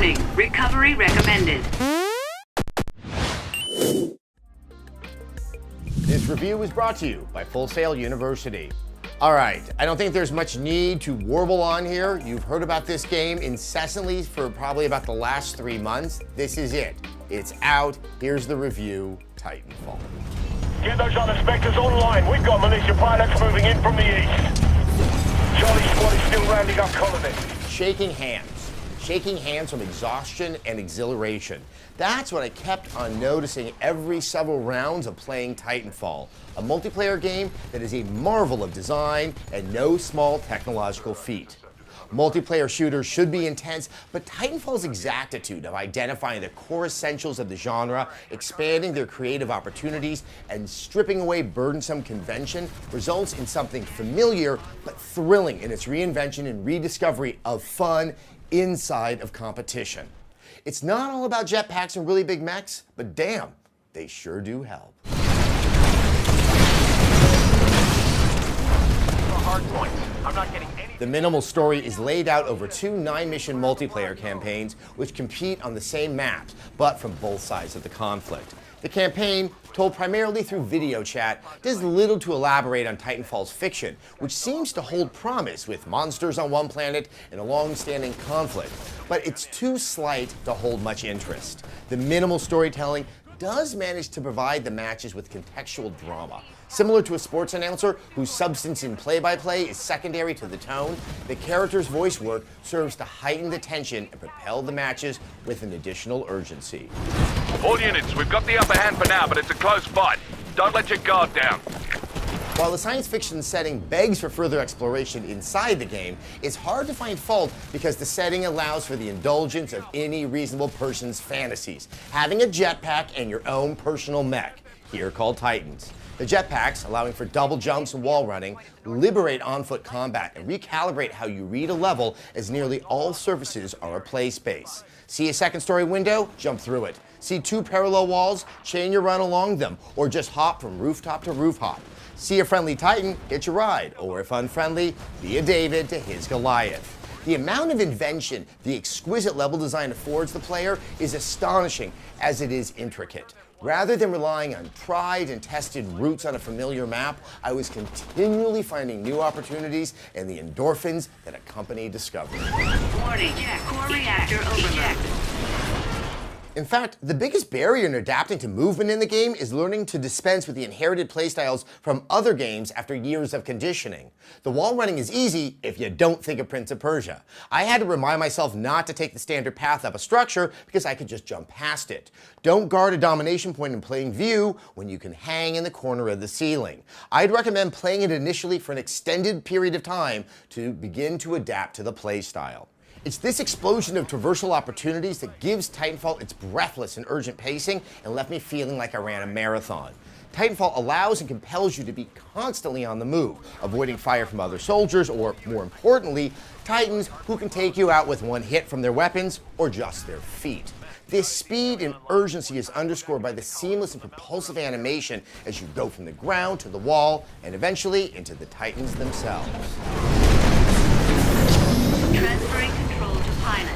Warning, recovery recommended. This review is brought to you by Full Sail University. All right, I don't think there's much need to warble on here. You've heard about this game incessantly for probably about the last 3 months. This is it. It's out. Here's the review, Titanfall. Get those other Spectres online. We've got militia pilots moving in from the east. Charlie squad is still rounding up colonists. Shaking hands. Shaking hands from exhaustion and exhilaration. That's what I kept on noticing every several rounds of playing Titanfall, a multiplayer game that is a marvel of design and no small technological feat. Multiplayer shooters should be intense, but Titanfall's exactitude of identifying the core essentials of the genre, expanding their creative opportunities, and stripping away burdensome convention results in something familiar but thrilling in its reinvention and rediscovery of fun inside of competition. It's not all about jetpacks and really big mechs, but damn, they sure do help. The minimal story is laid out over 2 9-mission multiplayer campaigns which compete on the same maps, but from both sides of the conflict. The campaign, told primarily through video chat, does little to elaborate on Titanfall's fiction, which seems to hold promise with monsters on one planet and a long-standing conflict, but it's too slight to hold much interest. The minimal storytelling does manage to provide the matches with contextual drama. Similar to a sports announcer whose substance in play-by-play is secondary to the tone, the character's voice work serves to heighten the tension and propel the matches with an additional urgency. All units, we've got the upper hand for now, but it's a close fight. Don't let your guard down. While the science fiction setting begs for further exploration inside the game, it's hard to find fault because the setting allows for the indulgence of any reasonable person's fantasies. Having a jetpack and your own personal mech, here called Titans. The jetpacks, allowing for double jumps and wall running, liberate on-foot combat and recalibrate how you read a level, as nearly all surfaces are a play space. See a second-story window? Jump through it. See 2 parallel walls? Chain your run along them, or just hop from rooftop to rooftop. See a friendly Titan? Hitch a ride, or if unfriendly, be a David to his Goliath. The amount of invention the exquisite level design affords the player is astonishing as it is intricate. Rather than relying on tried and tested routes on a familiar map, I was continually finding new opportunities and the endorphins that accompany discovery. Warning, core reactor overload. In fact, the biggest barrier in adapting to movement in the game is learning to dispense with the inherited playstyles from other games after years of conditioning. The wall running is easy if you don't think of Prince of Persia. I had to remind myself not to take the standard path up a structure because I could just jump past it. Don't guard a domination point in plain view when you can hang in the corner of the ceiling. I'd recommend playing it initially for an extended period of time to begin to adapt to the playstyle. It's this explosion of traversal opportunities that gives Titanfall its breathless and urgent pacing and left me feeling like I ran a marathon. Titanfall allows and compels you to be constantly on the move, avoiding fire from other soldiers or, more importantly, Titans who can take you out with one hit from their weapons or just their feet. This speed and urgency is underscored by the seamless and propulsive animation as you go from the ground to the wall and eventually into the Titans themselves. Transferring control to pilot.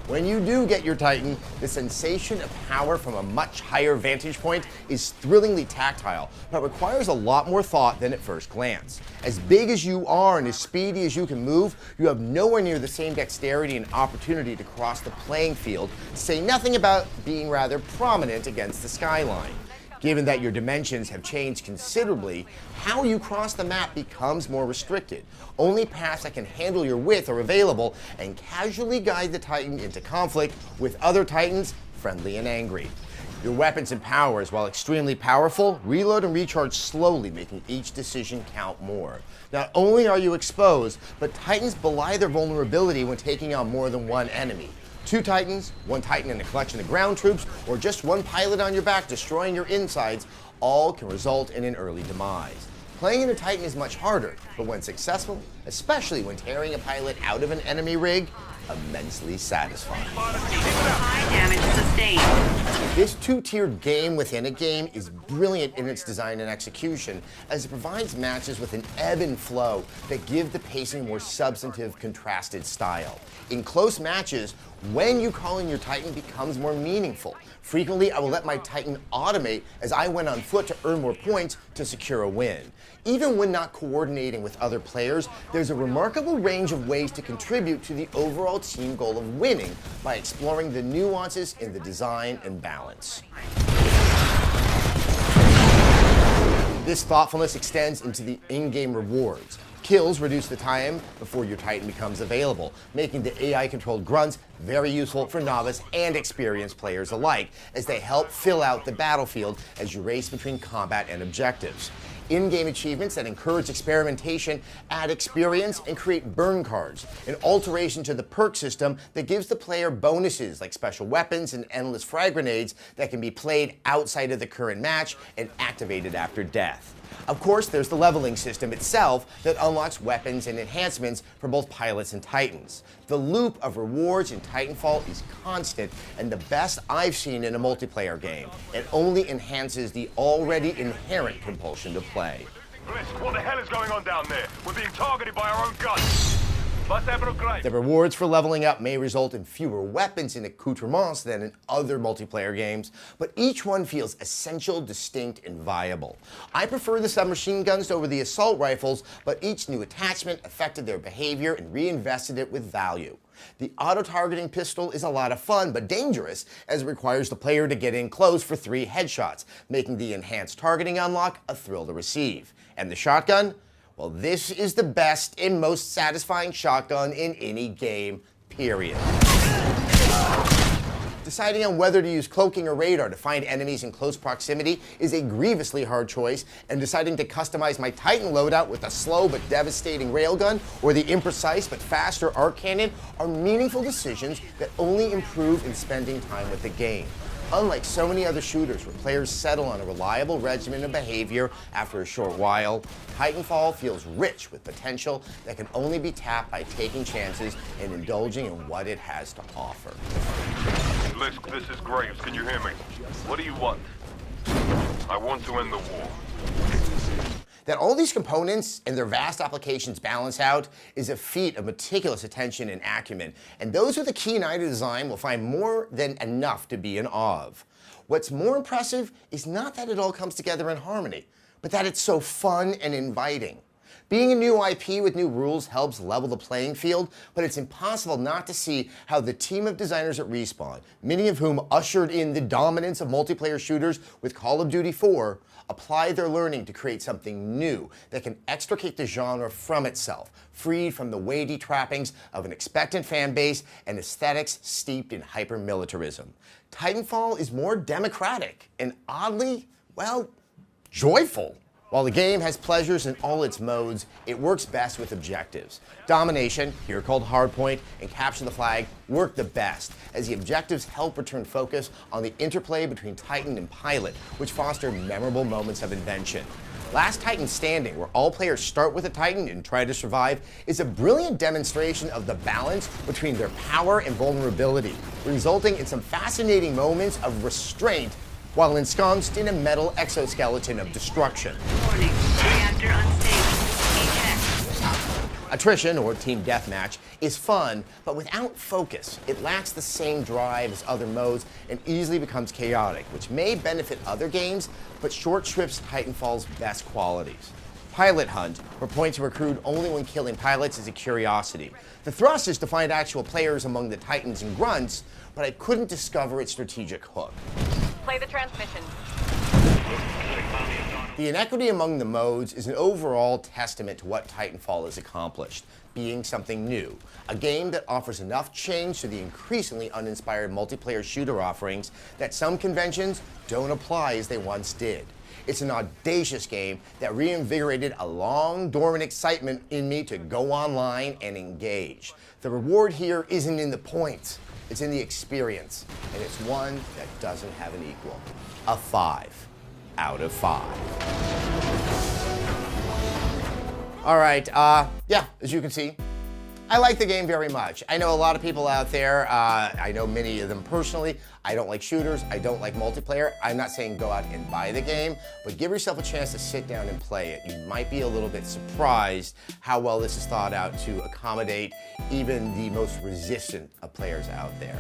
When you do get your Titan, the sensation of power from a much higher vantage point is thrillingly tactile, but requires a lot more thought than at first glance. As big as you are and as speedy as you can move, you have nowhere near the same dexterity and opportunity to cross the playing field, to say nothing about being rather prominent against the skyline. Given that your dimensions have changed considerably, how you cross the map becomes more restricted. Only paths that can handle your width are available and casually guide the Titan into conflict with other Titans, friendly and angry. Your weapons and powers, while extremely powerful, reload and recharge slowly, making each decision count more. Not only are you exposed, but Titans belie their vulnerability when taking on more than one enemy. 2 Titans, 1 Titan and a collection of ground troops, or just 1 pilot on your back destroying your insides, all can result in an early demise. Playing in a Titan is much harder, but when successful, especially when tearing a pilot out of an enemy rig, immensely satisfying. High damage sustained. This 2-tiered game within a game is brilliant in its design and execution, as it provides matches with an ebb and flow that give the pacing a more substantive, contrasted style. In close matches, when you call in your Titan becomes more meaningful. Frequently, I will let my Titan automate as I went on foot to earn more points to secure a win. Even when not coordinating with other players, there's a remarkable range of ways to contribute to the overall team goal of winning by exploring the nuances in the design and balance. This thoughtfulness extends into the in-game rewards. Kills reduce the time before your Titan becomes available, making the AI-controlled grunts very useful for novice and experienced players alike, as they help fill out the battlefield as you race between combat and objectives. In-game achievements that encourage experimentation add experience and create burn cards, an alteration to the perk system that gives the player bonuses like special weapons and endless frag grenades that can be played outside of the current match and activated after death. Of course, there's the leveling system itself that unlocks weapons and enhancements for both pilots and Titans. The loop of rewards in Titanfall is constant and the best I've seen in a multiplayer game. It only enhances the already inherent compulsion to play. Blisk, what the hell is going on down there? We're being targeted by our own guns. The rewards for leveling up may result in fewer weapons and accoutrements than in other multiplayer games, but each one feels essential, distinct, and viable. I prefer the submachine guns over the assault rifles, but each new attachment affected their behavior and reinvested it with value. The auto-targeting pistol is a lot of fun, but dangerous, as it requires the player to get in close for 3 headshots, making the enhanced targeting unlock a thrill to receive. And the shotgun? Well, this is the best and most satisfying shotgun in any game, period. Deciding on whether to use cloaking or radar to find enemies in close proximity is a grievously hard choice, and deciding to customize my Titan loadout with a slow but devastating railgun or the imprecise but faster arc cannon are meaningful decisions that only improve in spending time with the game. Unlike so many other shooters where players settle on a reliable regimen of behavior after a short while, Titanfall feels rich with potential that can only be tapped by taking chances and indulging in what it has to offer. Blisk, this is Graves. Can you hear me? What do you want? I want to end the war. That all these components and their vast applications balance out is a feat of meticulous attention and acumen, and those with a keen eye to design will find more than enough to be in awe of. What's more impressive is not that it all comes together in harmony, but that it's so fun and inviting. Being a new IP with new rules helps level the playing field, but it's impossible not to see how the team of designers at Respawn, many of whom ushered in the dominance of multiplayer shooters with Call of Duty 4, apply their learning to create something new that can extricate the genre from itself, freed from the weighty trappings of an expectant fan base and aesthetics steeped in hyper-militarism. Titanfall is more democratic and oddly, well, joyful. While the game has pleasures in all its modes, it works best with objectives. Domination, here called Hardpoint, and Capture the Flag work the best, as the objectives help return focus on the interplay between Titan and Pilot, which foster memorable moments of invention. Last Titan Standing, where all players start with a Titan and try to survive, is a brilliant demonstration of the balance between their power and vulnerability, resulting in some fascinating moments of restraint while ensconced in a metal exoskeleton of destruction. Warning, reactor unstable. Eject. Attrition, or team deathmatch, is fun, but without focus. It lacks the same drive as other modes and easily becomes chaotic, which may benefit other games, but short shrips Titanfall's best qualities. Pilot Hunt, where points are accrued only when killing pilots, is a curiosity. The thrust is to find actual players among the Titans and Grunts, but I couldn't discover its strategic hook. Play the transmission. The inequity among the modes is an overall testament to what Titanfall has accomplished, being something new. A game that offers enough change to the increasingly uninspired multiplayer shooter offerings that some conventions don't apply as they once did. It's an audacious game that reinvigorated a long dormant excitement in me to go online and engage. The reward here isn't in the points, it's in the experience, and it's one that doesn't have an equal. A 5 out of 5. All right, yeah, as you can see, I like the game very much. I know a lot of people out there, I know many of them personally. I don't like shooters, I don't like multiplayer. I'm not saying go out and buy the game, but give yourself a chance to sit down and play it. You might be a little bit surprised how well this is thought out to accommodate even the most resistant of players out there.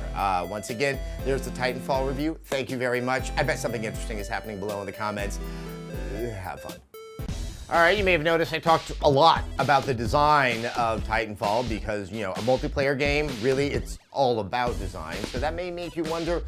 Once again, there's the Titanfall review. Thank you very much. I bet something interesting is happening below in the comments. Have fun. All right, you may have noticed I talked a lot about the design of Titanfall because, you know, a multiplayer game, really, it's all about design. So that may make you wonder,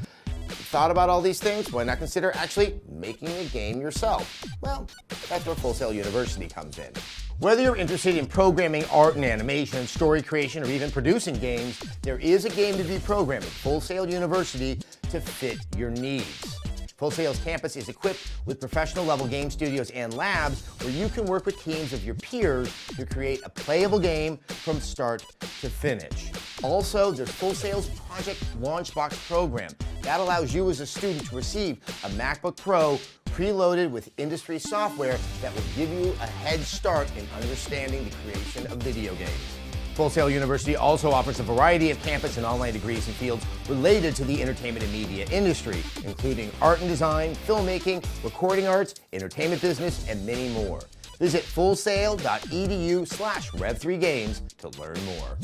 thought about all these things? Why not consider actually making a game yourself? Well, that's where Full Sail University comes in. Whether you're interested in programming, art and animation, story creation, or even producing games, there is a game to be programmed at Full Sail University to fit your needs. Full Sail's campus is equipped with professional-level game studios and labs where you can work with teams of your peers to create a playable game from start to finish. Also, there's Full Sail's Project Launchbox program. That allows you as a student to receive a MacBook Pro preloaded with industry software that will give you a head start in understanding the creation of video games. Full Sail University also offers a variety of campus and online degrees in fields related to the entertainment and media industry, including art and design, filmmaking, recording arts, entertainment business, and many more. Visit fullsail.edu/rev3games to learn more.